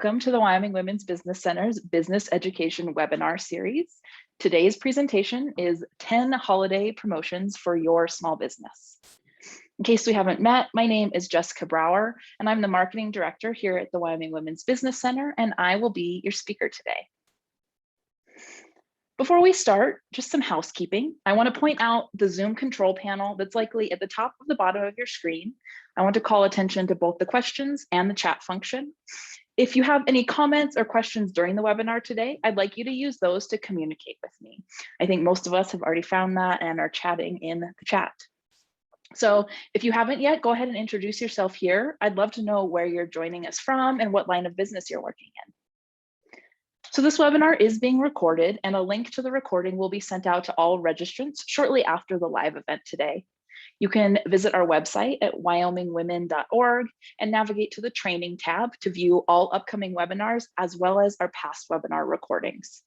Welcome to the Wyoming Women's Business Center's Business Education Webinar Series. Today's presentation is 10 holiday promotions for your small business. In case we haven't met, my name is Jessica Brower, and I'm the Marketing Director here at the Wyoming Women's Business Center, and I will be your speaker today. Before we start, just some housekeeping. I want to point out the Zoom control panel that's likely at the top of the bottom of your screen. I want to call attention to both the questions and the chat function. If you have any comments or questions during the webinar today, I'd like you to use those to communicate with me. I think most of us have already found that and are chatting in the chat. So if you haven't yet, go ahead and introduce yourself here. I'd love to know where you're joining us from and what line of business you're working in. So this webinar is being recorded, and a link to the recording will be sent out to all registrants shortly after the live event today. You can visit our website at wyomingwomen.org and navigate to the training tab to view all upcoming webinars, as well as our past webinar recordings.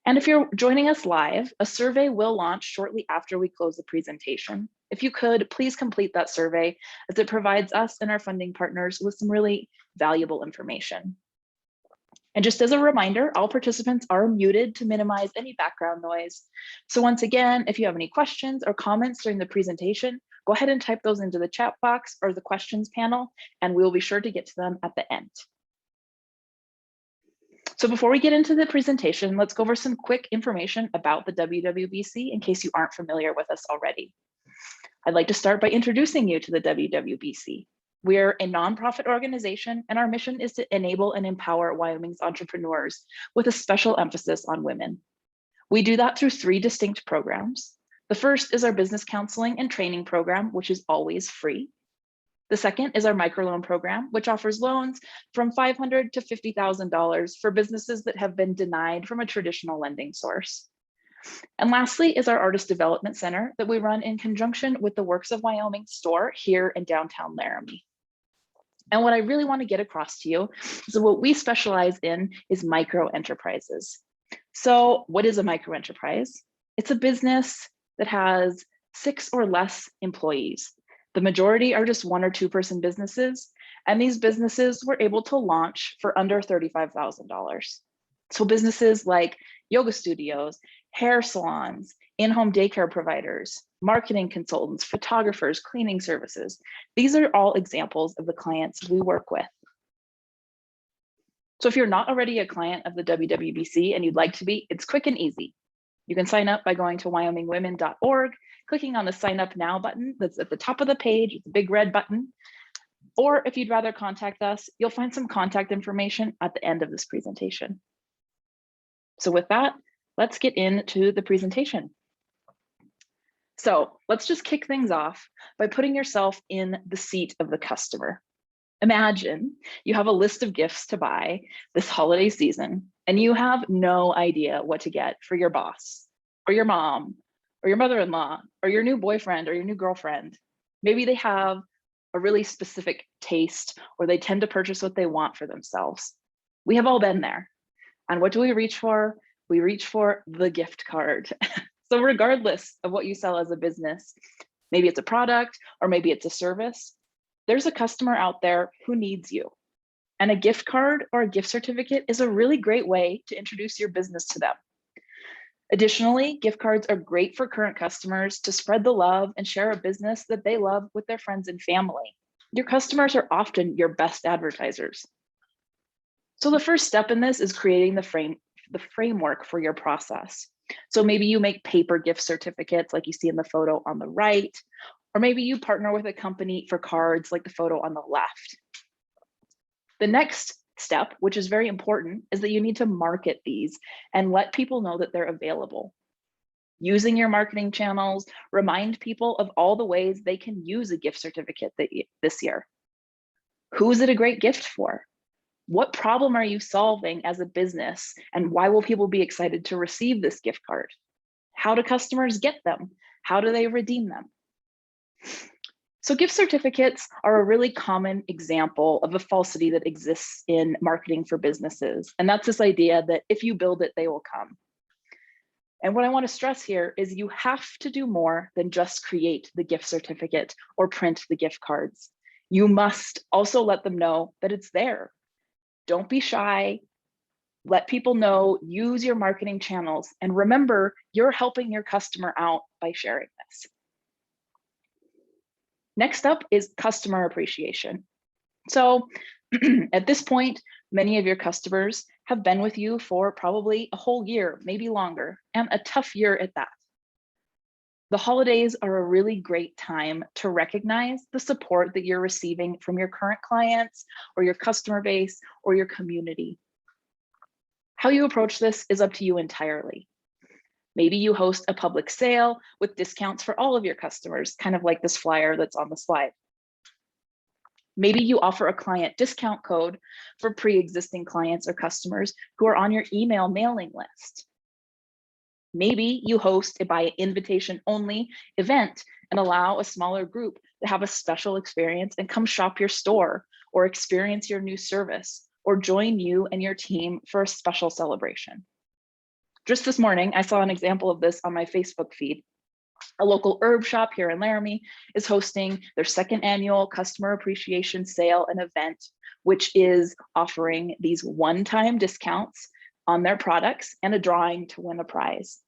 And if you're joining us live, a survey will launch shortly after we close the presentation. If you could, please complete that survey, as it provides us and our funding partners with some really valuable information. And just as a reminder, all participants are muted to minimize any background noise. So once again, if you have any questions or comments during the presentation, go ahead and type those into the chat box or the questions panel, and we will be sure to get to them at the end. So before we get into the presentation, let's go over some quick information about the WWBC in case you aren't familiar with us already. I'd like to start by introducing you to the WWBC. We're a nonprofit organization, and our mission is to enable and empower Wyoming's entrepreneurs with a special emphasis on women. We do that through 3 distinct programs. The first is our business counseling and training program, which is always free. The second is our microloan program, which offers loans from $500 to $50,000 for businesses that have been denied from a traditional lending source. And lastly is our Artist Development Center that we run in conjunction with the Works of Wyoming store here in downtown Laramie. And what I really want to get across to you is what we specialize in is micro enterprises. So what is a micro enterprise? It's a business that has 6 or less employees. The majority are just 1 or 2 person businesses, and these businesses were able to launch for under $35,000. So businesses like yoga studios, hair salons, in-home daycare providers, marketing consultants, photographers, cleaning services. These are all examples of the clients we work with. So if you're not already a client of the WWBC and you'd like to be, it's quick and easy. You can sign up by going to wyomingwomen.org, clicking on the sign up now button that's at the top of the page, it's a big red button. Or if you'd rather contact us, you'll find some contact information at the end of this presentation. So with that, let's get into the presentation. So let's just kick things off by putting yourself in the seat of the customer. Imagine you have a list of gifts to buy this holiday season, and you have no idea what to get for your boss, or your mom, or your mother-in-law, or your new boyfriend, or your new girlfriend. Maybe they have a really specific taste, or they tend to purchase what they want for themselves. We have all been there. And what do we reach for? We reach for the gift card. So regardless of what you sell as a business, maybe it's a product or maybe it's a service, there's a customer out there who needs you. And a gift card or a gift certificate is a really great way to introduce your business to them. Additionally, gift cards are great for current customers to spread the love and share a business that they love with their friends and family. Your customers are often your best advertisers. So the first step in this is creating the framework for your process. So maybe you make paper gift certificates like you see in the photo on the right, or maybe you partner with a company for cards like the photo on the left. The next step, which is very important, is that you need to market these and let people know that they're available. Using your marketing channels, remind people of all the ways they can use a gift certificate this year. Who is it a great gift for? What problem are you solving as a business, and why will people be excited to receive this gift card? How do customers get them? How do they redeem them? So gift certificates are a really common example of a falsity that exists in marketing for businesses. And that's this idea that if you build it, they will come. And what I want to stress here is you have to do more than just create the gift certificate or print the gift cards. You must also let them know that it's there. Don't be shy. Let people know, use your marketing channels, and remember, you're helping your customer out by sharing this. Next up is customer appreciation. So at this point, many of your customers have been with you for probably a whole year, maybe longer, and a tough year at that. The holidays are a really great time to recognize the support that you're receiving from your current clients or your customer base or your community. How you approach this is up to you entirely. Maybe you host a public sale with discounts for all of your customers, kind of like this flyer that's on the slide. Maybe you offer a client discount code for pre-existing clients or customers who are on your email mailing list. Maybe you host a by invitation only event and allow a smaller group to have a special experience and come shop your store or experience your new service or join you and your team for a special celebration. Just this morning, I saw an example of this on my Facebook feed. A local herb shop here in Laramie is hosting their second annual customer appreciation sale and event, which is offering these one-time discounts on their products and a drawing to win a prize.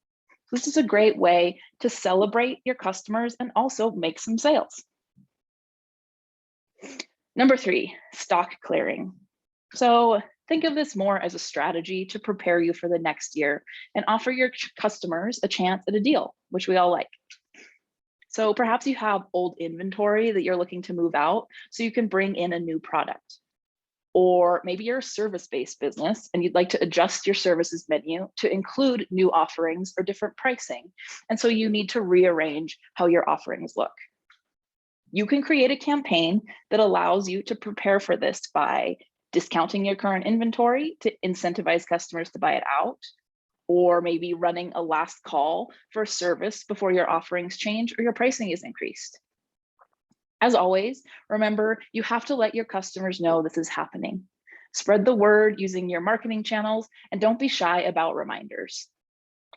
This is a great way to celebrate your customers and also make some sales. Number 3, stock clearing. So think of this more as a strategy to prepare you for the next year and offer your customers a chance at a deal, which we all like. So perhaps you have old inventory that you're looking to move out so you can bring in a new product. Or maybe you're a service-based business and you'd like to adjust your services menu to include new offerings or different pricing. And so you need to rearrange how your offerings look. You can create a campaign that allows you to prepare for this by discounting your current inventory to incentivize customers to buy it out, or maybe running a last call for a service before your offerings change or your pricing is increased. As always, remember, you have to let your customers know this is happening. Spread the word using your marketing channels and don't be shy about reminders.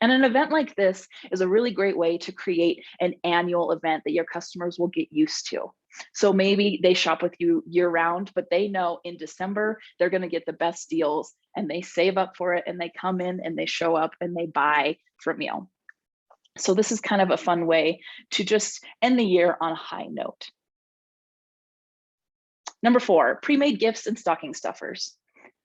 And an event like this is a really great way to create an annual event that your customers will get used to. So maybe they shop with you year round, but they know in December, they're going to get the best deals and they save up for it and they come in and they show up and they buy from you. So this is kind of a fun way to just end the year on a high note. Number 4, pre-made gifts and stocking stuffers.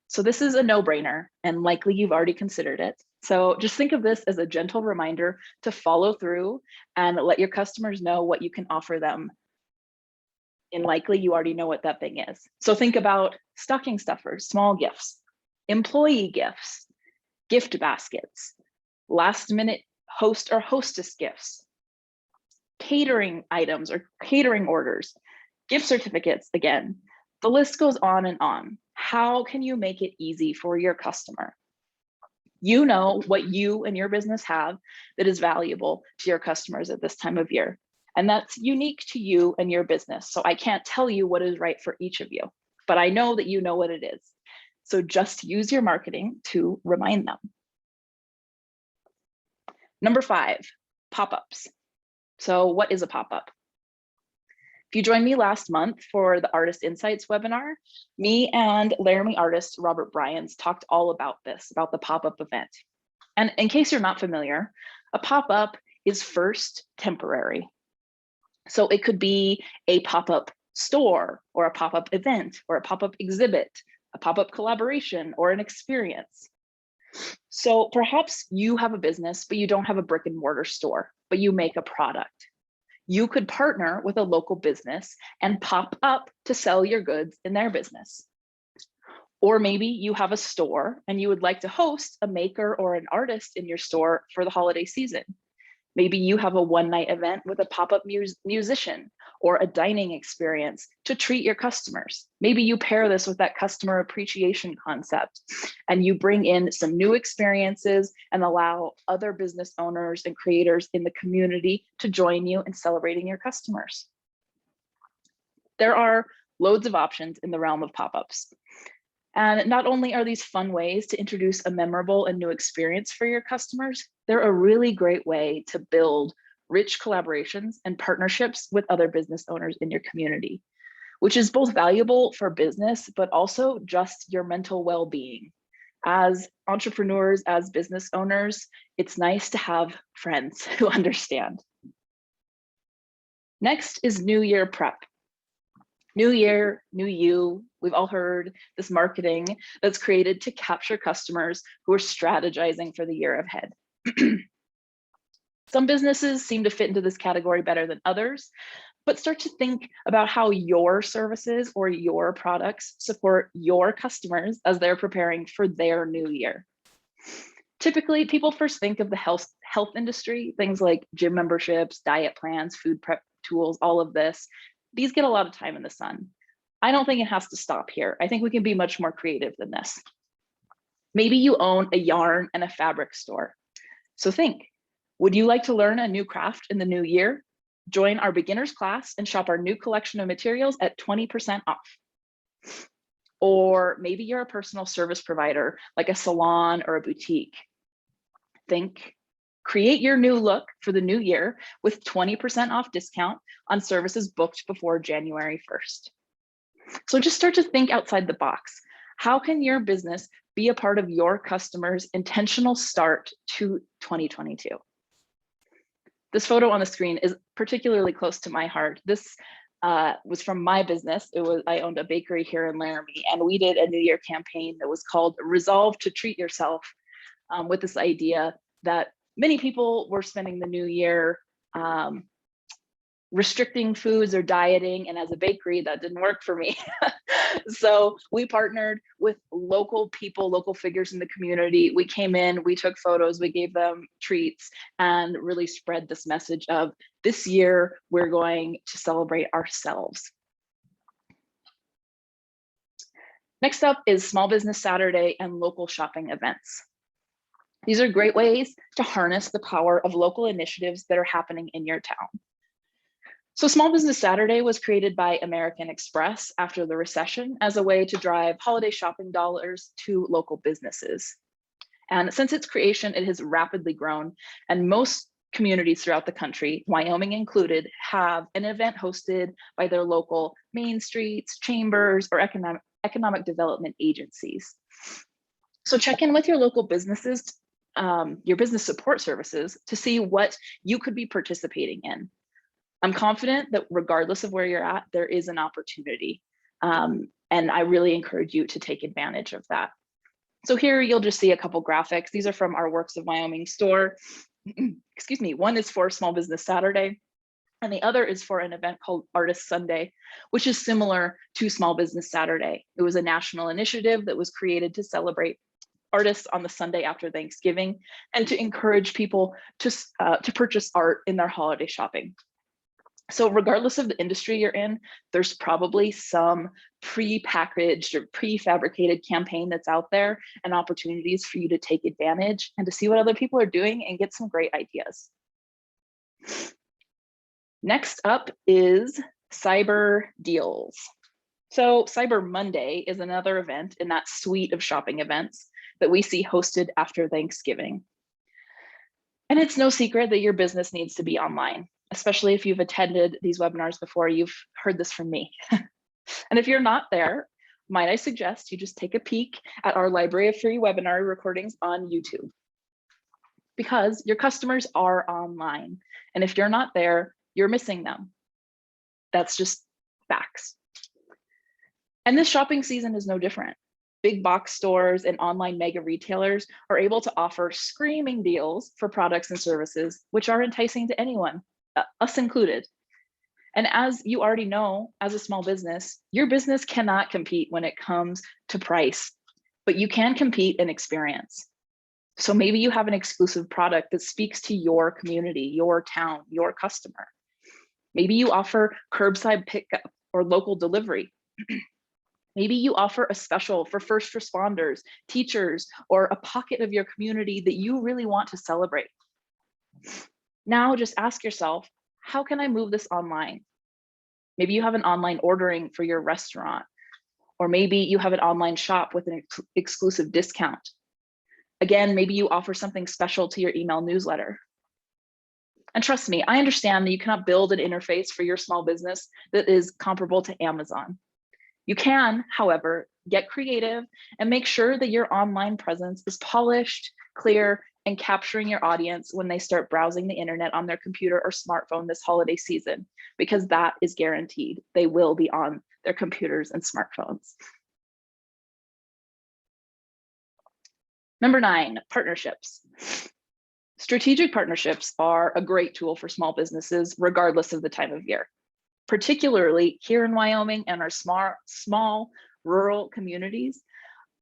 So this is a no-brainer and likely you've already considered it. So just think of this as a gentle reminder to follow through and let your customers know what you can offer them. And likely you already know what that thing is. So think about stocking stuffers, small gifts, employee gifts, gift baskets, last minute host or hostess gifts, catering items or catering orders, gift certificates. Again, the list goes on and on. How can you make it easy for your customer? You know what you and your business have that is valuable to your customers at this time of year. And that's unique to you and your business. So I can't tell you what is right for each of you, but I know that you know what it is. So just use your marketing to remind them. Number 5, pop-ups. So what is a pop-up? If you joined me last month for the Artist Insights webinar, me and Laramie artist Robert Bryans talked all about this, about the pop-up event. And in case you're not familiar, a pop-up is first temporary. So it could be a pop-up store or a pop-up event or a pop-up exhibit, a pop-up collaboration or an experience. So perhaps you have a business, but you don't have a brick and mortar store, but you make a product. You could partner with a local business and pop up to sell your goods in their business. Or maybe you have a store and you would like to host a maker or an artist in your store for the holiday season. Maybe you have a one-night event with a pop-up musician or a dining experience to treat your customers. Maybe you pair this with that customer appreciation concept and you bring in some new experiences and allow other business owners and creators in the community to join you in celebrating your customers. There are loads of options in the realm of pop-ups. And not only are these fun ways to introduce a memorable and new experience for your customers, they're a really great way to build rich collaborations and partnerships with other business owners in your community, which is both valuable for business, but also just your mental well-being. As entrepreneurs, as business owners, it's nice to have friends who understand. Next is New Year prep. New year, new you. We've all heard this marketing that's created to capture customers who are strategizing for the year ahead. Some businesses seem to fit into this category better than others, but start to think about how your services or your products support your customers as they're preparing for their new year. Typically, people first think of the health industry, things like gym memberships, diet plans, food prep tools, all of this. These get a lot of time in the sun. I don't think it has to stop here. I think we can be much more creative than this. Maybe you own a yarn and a fabric store. So think, would you like to learn a new craft in the new year? Join our beginners class and shop our new collection of materials at 20% off. Or maybe you're a personal service provider, like a salon or a boutique. Think, create your new look for the new year with 20% off discount on services booked before January 1st. So just start to think outside the box. How can your business be a part of your customers' intentional start to 2022? This photo on the screen is particularly close to my heart. This was from my business. I owned a bakery here in Laramie, and we did a New Year campaign that was called Resolve to Treat Yourself, with this idea that many people were spending the new year restricting foods or dieting, and as a bakery, that didn't work for me. So we partnered with local people, local figures in the community. We came in, we took photos, we gave them treats, and really spread this message of this year, we're going to celebrate ourselves. Next up is Small Business Saturday and local shopping events. These are great ways to harness the power of local initiatives that are happening in your town. So Small Business Saturday was created by American Express after the recession as a way to drive holiday shopping dollars to local businesses. And since its creation, it has rapidly grown, and most communities throughout the country, Wyoming included, have an event hosted by their local main streets, chambers, or economic development agencies. So check in with your local businesses, your business support services, to see what you could be participating in. I'm confident that regardless of where you're at, there is an opportunity. And I really encourage you to take advantage of that. So here you'll just see a couple graphics. These are from our Works of Wyoming store. Excuse me, one is for Small Business Saturday, and the other is for an event called Artist Sunday, which is similar to Small Business Saturday. It was a national initiative that was created to celebrate artists on the Sunday after Thanksgiving and to encourage people to purchase art in their holiday shopping. So regardless of the industry you're in, there's probably some pre-packaged or prefabricated campaign that's out there and opportunities for you to take advantage and to see what other people are doing and get some great ideas. Next up is Cyber Deals. So Cyber Monday is another event in that suite of shopping events that we see hosted after Thanksgiving. And it's no secret that your business needs to be online. Especially if you've attended these webinars before, you've heard this from me. And if you're not there, might I suggest you just take a peek at our library of free webinar recordings on YouTube, because your customers are online. And if you're not there, you're missing them. That's just facts. And this shopping season is no different. Big box stores and online mega retailers are able to offer screaming deals for products and services, which are enticing to anyone, us included. And as you already know, as a small business, your business cannot compete when it comes to price, but you can compete in experience. So maybe you have an exclusive product that speaks to your community, your town, your customer. Maybe you offer curbside pickup or local delivery. Maybe you offer a special for first responders, teachers, or a pocket of your community that you really want to celebrate. Now just ask yourself, how can I move this online? Maybe you have an online ordering for your restaurant, or maybe you have an online shop with an exclusive discount. Again, maybe you offer something special to your email newsletter. And trust me, I understand that you cannot build an interface for your small business that is comparable to Amazon. You can, however, get creative and make sure that your online presence is polished, clear, and capturing your audience when they start browsing the internet on their computer or smartphone this holiday season, because that is guaranteed. They will be on their computers and smartphones. Number 9, partnerships. Strategic partnerships are a great tool for small businesses, regardless of the time of year. Particularly here in Wyoming and our small rural communities,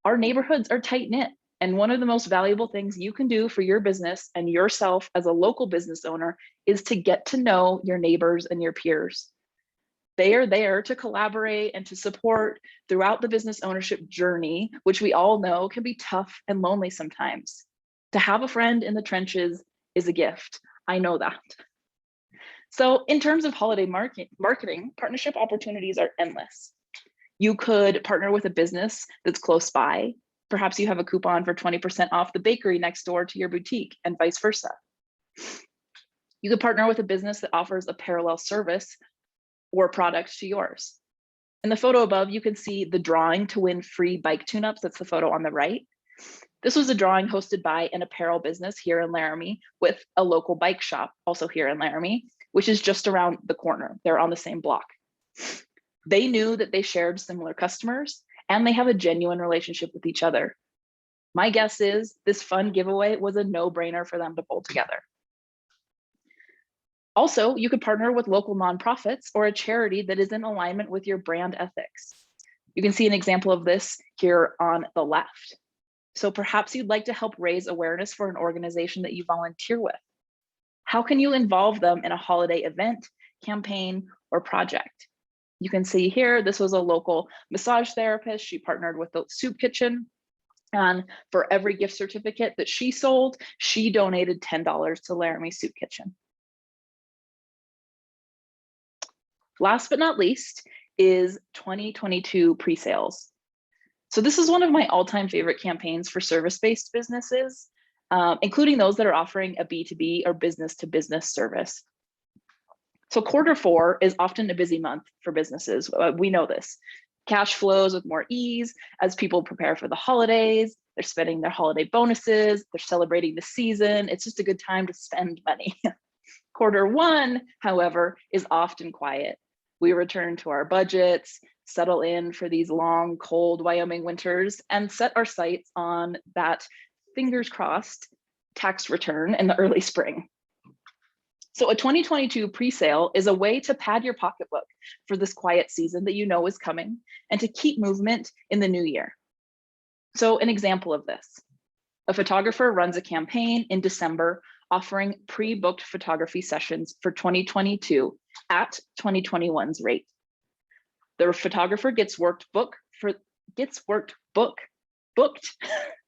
our neighborhoods are tight-knit. And one of the most valuable things you can do for your business and yourself as a local business owner is to get to know your neighbors and your peers. They are there to collaborate and to support throughout the business ownership journey, which we all know can be tough and lonely sometimes. To have a friend in the trenches is a gift. I know that. So in terms of holiday marketing, partnership opportunities are endless. You could partner with a business that's close by. Perhaps you have a coupon for 20% off the bakery next door to your boutique and vice versa. You could partner with a business that offers a parallel service or product to yours. In the photo above, you can see the drawing to win free bike tune-ups. That's the photo on the right. This was a drawing hosted by an apparel business here in Laramie with a local bike shop also here in Laramie, which is just around the corner. They're on the same block. They knew that they shared similar customers and they have a genuine relationship with each other. My guess is this fun giveaway was a no-brainer for them to pull together. Also, you could partner with local nonprofits or a charity that is in alignment with your brand ethics. You can see an example of this here on the left. So perhaps you'd like to help raise awareness for an organization that you volunteer with. How can you involve them in a holiday event, campaign, or project? You can see here, this was a local massage therapist. She partnered with the soup kitchen. And for every gift certificate that she sold, she donated $10 to Laramie Soup Kitchen. Last but not least is 2022 pre-sales. So this is one of my all-time favorite campaigns for service-based businesses, including those that are offering a B2B or business-to-business service. So Q4 is often a busy month for businesses. We know this. Cash flows with more ease as people prepare for the holidays. They're spending their holiday bonuses. They're celebrating the season. It's just a good time to spend money. Q1, however, is often quiet. We return to our budgets, settle in for these long, cold Wyoming winters, and set our sights on that, fingers crossed, tax return in the early spring. So a 2022 pre-sale is a way to pad your pocketbook for this quiet season that you know is coming and to keep movement in the new year. So an example of this, a photographer runs a campaign in December offering pre-booked photography sessions for 2022 at 2021's rate. The photographer gets booked,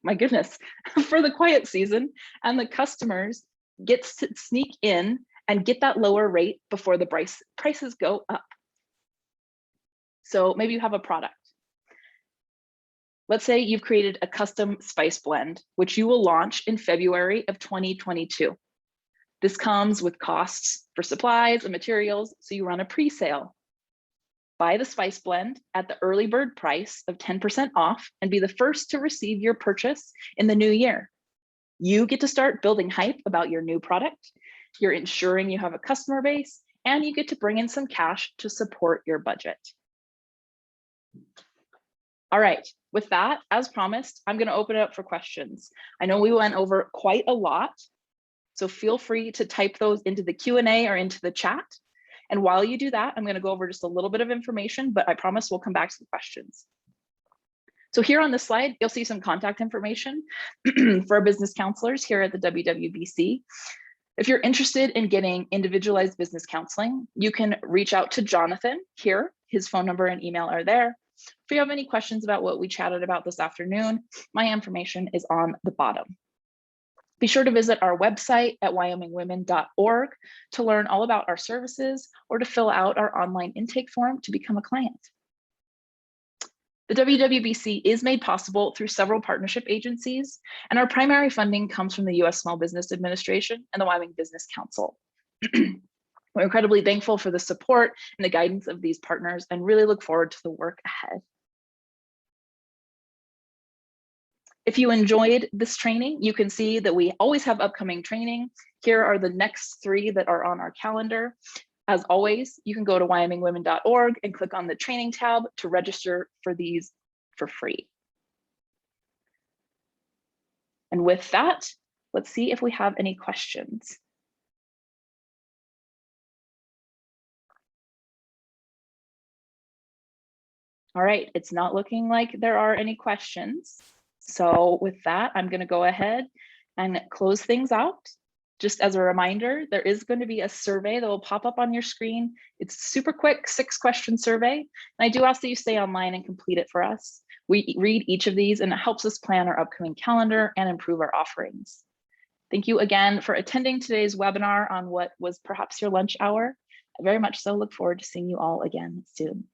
my goodness, for the quiet season, and the customers gets to sneak in and get that lower rate before the prices go up. So maybe you have a product. Let's say you've created a custom spice blend, which you will launch in February of 2022. This comes with costs for supplies and materials, so you run a pre-sale. Buy the spice blend at the early bird price of 10% off and be the first to receive your purchase in the new year. You get to start building hype about your new product. You're ensuring you have a customer base, and you get to bring in some cash to support your budget. All right, with that, as promised, I'm going to open it up for questions. I know we went over quite a lot, so feel free to type those into the Q&A or into the chat. And while you do that, I'm going to go over just a little bit of information, but I promise we'll come back to the questions. So here on this slide, you'll see some contact information for our business counselors here at the WWBC. If you're interested in getting individualized business counseling, you can reach out to Jonathan here. His phone number and email are there. If you have any questions about what we chatted about this afternoon, my information is on the bottom. Be sure to visit our website at wyomingwomen.org to learn all about our services or to fill out our online intake form to become a client. The WWBC is made possible through several partnership agencies, and our primary funding comes from the U.S. Small Business Administration and the Wyoming Business Council. We're incredibly thankful for the support and the guidance of these partners and really look forward to the work ahead. If you enjoyed this training, you can see that we always have upcoming training. Here are the next 3 that are on our calendar. As always, you can go to wyomingwomen.org and click on the training tab to register for these for free. And with that, let's see if we have any questions. All right, it's not looking like there are any questions. So with that, I'm going to go ahead and close things out. Just as a reminder, there is going to be a survey that will pop up on your screen. It's super quick, 6-question survey. And I do ask that you stay online and complete it for us. We read each of these and it helps us plan our upcoming calendar and improve our offerings. Thank you again for attending today's webinar on what was perhaps your lunch hour. I very much so look forward to seeing you all again soon.